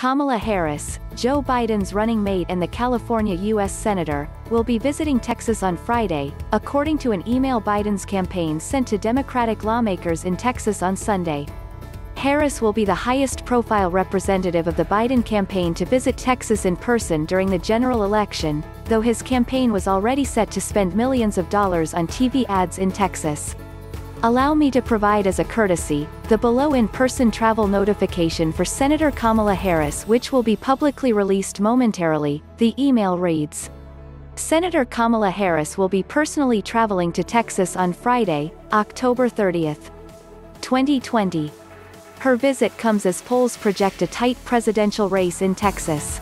Kamala Harris, Joe Biden's running mate and the California U.S. Senator, will be visiting Texas on Friday, according to an email Biden's campaign sent to Democratic lawmakers in Texas on Sunday. Harris will be the highest-profile representative of the Biden campaign to visit Texas in person during the general election, though his campaign was already set to spend millions of dollars on TV ads in Texas. Allow me to provide as a courtesy, the below in-person travel notification for Senator Kamala Harris, which will be publicly released momentarily, the email reads. Senator Kamala Harris will be personally traveling to Texas on Friday, October 30, 2020. Her visit comes as polls project a tight presidential race in Texas.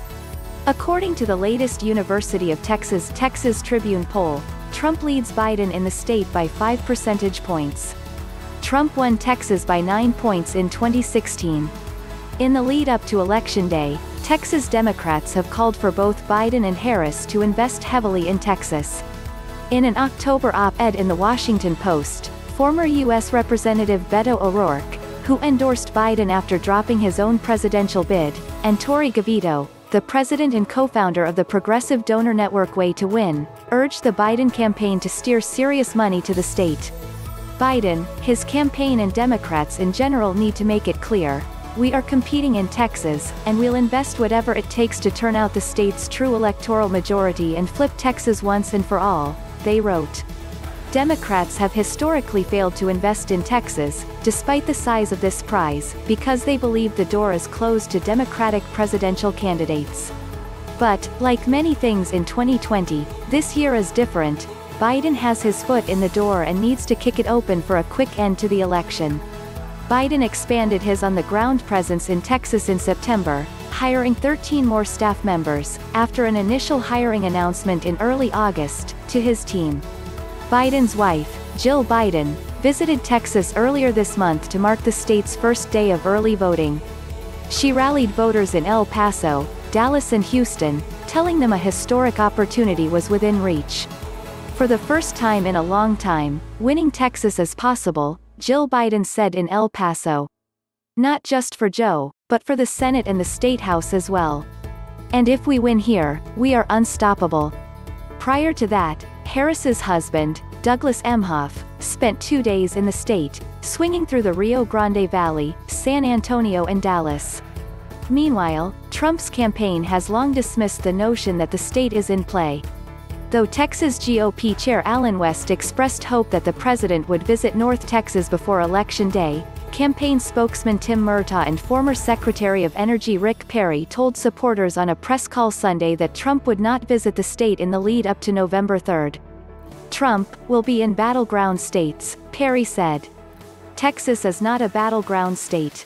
According to the latest University of Texas Texas Tribune poll, Trump leads Biden in the state by 5 percentage points. Trump won Texas by 9 points in 2016. In the lead-up to Election Day, Texas Democrats have called for both Biden and Harris to invest heavily in Texas. In an October op-ed in The Washington Post, former U.S. Representative Beto O'Rourke, who endorsed Biden after dropping his own presidential bid, and Tori Gavito, the president and co-founder of the progressive donor network Way to Win, urged the Biden campaign to steer serious money to the state. Biden, his campaign and Democrats in general need to make it clear, we are competing in Texas, and we'll invest whatever it takes to turn out the state's true electoral majority and flip Texas once and for all, they wrote. Democrats have historically failed to invest in Texas, despite the size of this prize, because they believe the door is closed to Democratic presidential candidates. But, like many things in 2020, this year is different. Biden has his foot in the door and needs to kick it open for a quick end to the election. Biden expanded his on-the-ground presence in Texas in September, hiring 13 more staff members, after an initial hiring announcement in early August, to his team. Biden's wife, Jill Biden, visited Texas earlier this month to mark the state's first day of early voting. She rallied voters in El Paso, Dallas and Houston, telling them a historic opportunity was within reach. For the first time in a long time, winning Texas is possible, Jill Biden said in El Paso. Not just for Joe, but for the Senate and the State House as well. And if we win here, we are unstoppable. Prior to that, Harris's husband, Douglas Emhoff, spent 2 days in the state, swinging through the Rio Grande Valley, San Antonio and Dallas. Meanwhile, Trump's campaign has long dismissed the notion that the state is in play. Though Texas GOP Chair Allen West expressed hope that the president would visit North Texas before Election Day, campaign spokesman Tim Murtaugh and former Secretary of Energy Rick Perry told supporters on a press call Sunday that Trump would not visit the state in the lead up to November 3. Trump will be in battleground states, Perry said. Texas is not a battleground state.